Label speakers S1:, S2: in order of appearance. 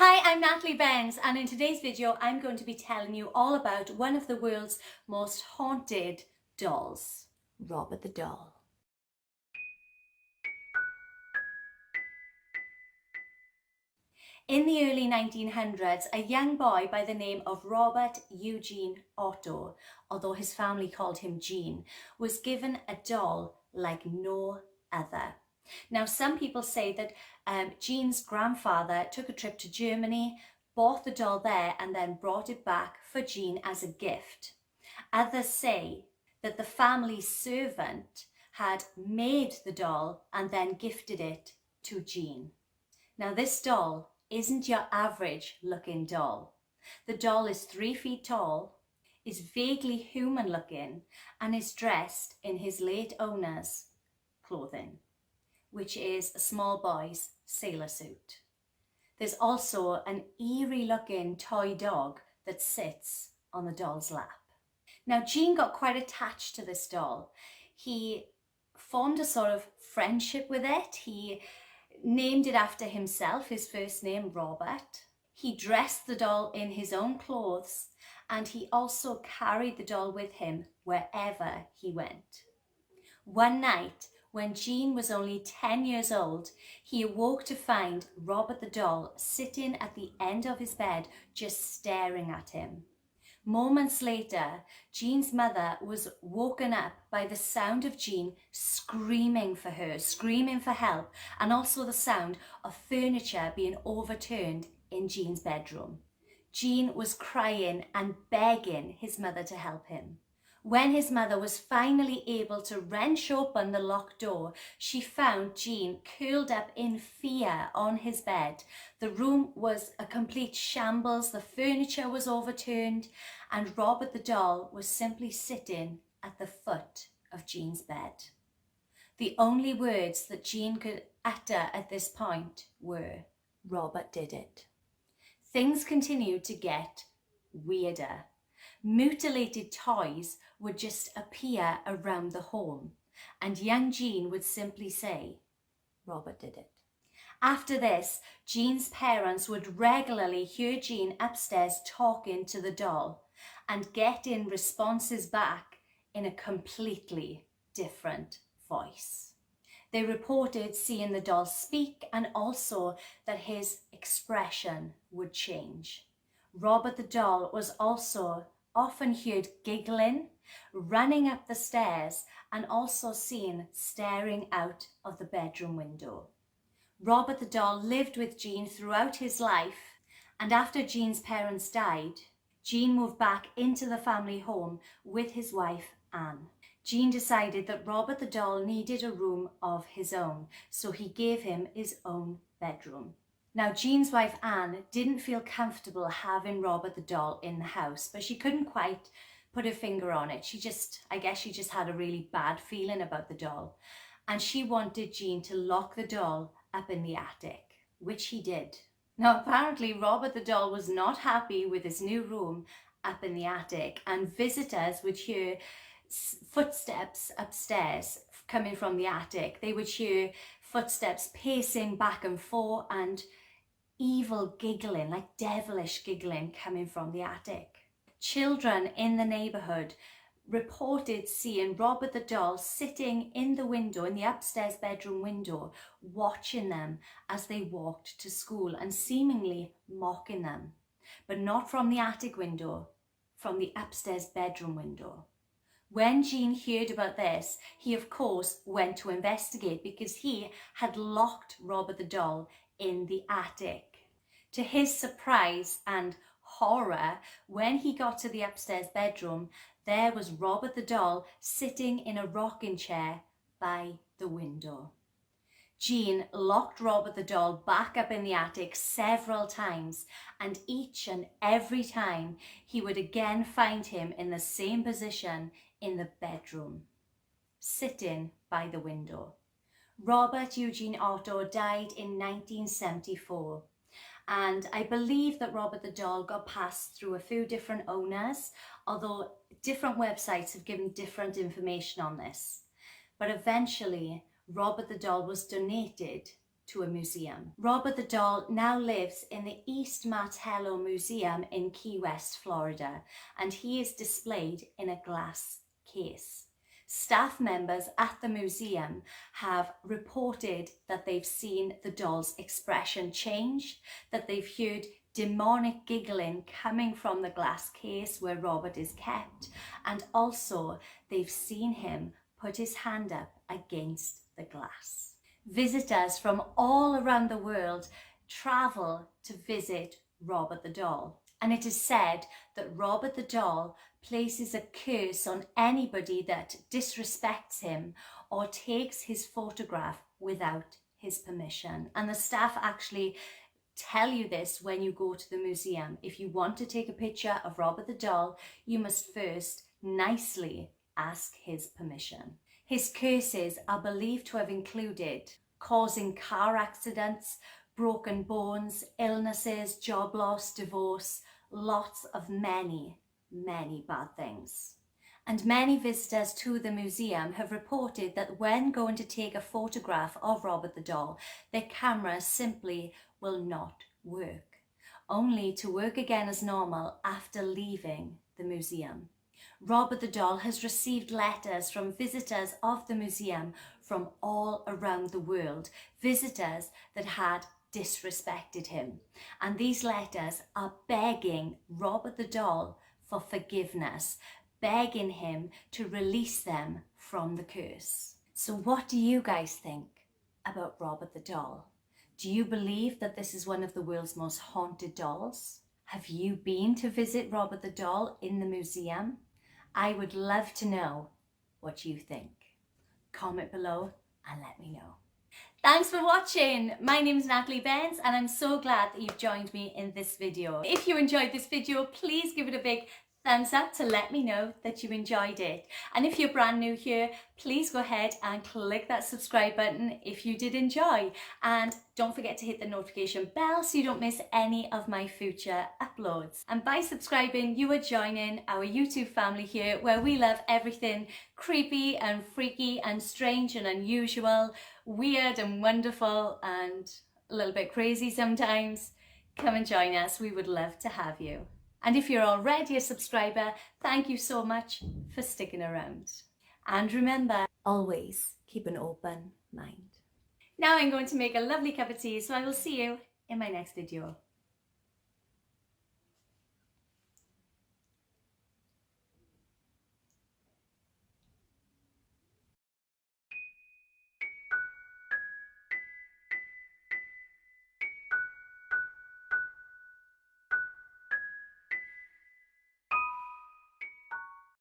S1: Hi, I'm Natalie Benz, and in today's video I'm going to be telling you all about one of the world's most haunted dolls, Robert the Doll. In the early 1900s, a young boy by the name of Robert Eugene Otto, although his family called him Gene, was given a doll like no other. Now, some people say that Gene's grandfather took a trip to Germany, bought the doll there, and then brought it back for Gene as a gift. Others say that the family servant had made the doll and then gifted it to Gene. Now, this doll isn't your average looking doll. The doll is 3 feet tall, is vaguely human looking, and is dressed in his late owner's clothing, which is a small boy's sailor suit. There's also an eerie looking toy dog that sits on the doll's lap. Now, Gene got quite attached to this doll. He formed a sort of friendship with it. He named it after himself, his first name, Robert. He dressed the doll in his own clothes, and he also carried the doll with him wherever he went. One night, when Gene was only 10 years old, he awoke to find Robert the doll sitting at the end of his bed, just staring at him. Moments later, Gene's mother was woken up by the sound of Gene screaming for her, screaming for help, and also the sound of furniture being overturned in Gene's bedroom. Gene was crying and begging his mother to help him. When his mother was finally able to wrench open the locked door, she found Gene curled up in fear on his bed. The room was a complete shambles, the furniture was overturned, and Robert the doll was simply sitting at the foot of Gene's bed. The only words that Gene could utter at this point were, "Robert did it." Things continued to get weirder. Mutilated toys would just appear around the home, and young Gene would simply say, "Robert did it." After this, Gene's parents would regularly hear Gene upstairs talking to the doll and getting responses back in a completely different voice. They reported seeing the doll speak and also that his expression would change. Robert the doll was also often heard giggling, running up the stairs, and also seen staring out of the bedroom window. Robert the doll lived with Gene throughout his life, and after Gene's parents died, Gene moved back into the family home with his wife, Anne. Gene decided that Robert the doll needed a room of his own, so he gave him his own bedroom. Now, Gene's wife, Anne, didn't feel comfortable having Robert the doll in the house, but she couldn't quite put her finger on it. I guess she just had a really bad feeling about the doll. And she wanted Gene to lock the doll up in the attic, which he did. Now, apparently, Robert the doll was not happy with his new room up in the attic, and visitors would hear footsteps upstairs coming from the attic. They would hear footsteps pacing back and forth and evil giggling, like devilish giggling, coming from the attic. Children in the neighborhood reported seeing Robert the doll sitting in the window, in the upstairs bedroom window, watching them as they walked to school and seemingly mocking them, but not from the attic window, from the upstairs bedroom window. When Gene heard about this, he of course went to investigate because he had locked Robert the doll in the attic. To his surprise and horror, when he got to the upstairs bedroom, there was Robert the doll sitting in a rocking chair by the window. Gene locked Robert the doll back up in the attic several times, and each and every time he would again find him in the same position in the bedroom, sitting by the window. Robert Eugene Otto died in 1974. And I believe that Robert the doll got passed through a few different owners, although different websites have given different information on this. But eventually, Robert the doll was donated to a museum. Robert the doll now lives in the East Martello Museum in Key West, Florida, and he is displayed in a glass case. Staff members at the museum have reported that they've seen the doll's expression change, that they've heard demonic giggling coming from the glass case where Robert is kept, and also they've seen him put his hand up against the glass. Visitors from all around the world travel to visit Robert the doll, and it is said that Robert the doll places a curse on anybody that disrespects him or takes his photograph without his permission. And the staff actually tell you this when you go to the museum. If you want to take a picture of Robert the doll, you must first nicely ask his permission. His curses are believed to have included causing car accidents, broken bones, illnesses, job loss, divorce, lots of many bad things. And many visitors to the museum have reported that when going to take a photograph of Robert the doll, their camera simply will not work, only to work again as normal after leaving the museum. Robert the doll has received letters from visitors of the museum from all around the world, visitors that had disrespected him. And these letters are begging Robert the doll for forgiveness, begging him to release them from the curse. So what do you guys think about Robert the doll? Do you believe that this is one of the world's most haunted dolls? Have you been to visit Robert the doll in the museum? I would love to know what you think. Comment below and let me know. Thanks for watching. My name is Natalie Benz and I'm so glad that you've joined me in this video. If you enjoyed this video, please give it a big thumbs up to let me know that you enjoyed it. And if you're brand new here, please go ahead and click that subscribe button if you did enjoy. And don't forget to hit the notification bell so you don't miss any of my future uploads. And by subscribing, you are joining our YouTube family here where we love everything creepy and freaky and strange and unusual, weird and wonderful and a little bit crazy sometimes. Come and join us. We would love to have you. And if you're already a subscriber, thank you so much for sticking around. And remember, always keep an open mind. Now I'm going to make a lovely cup of tea, so I will see you in my next video.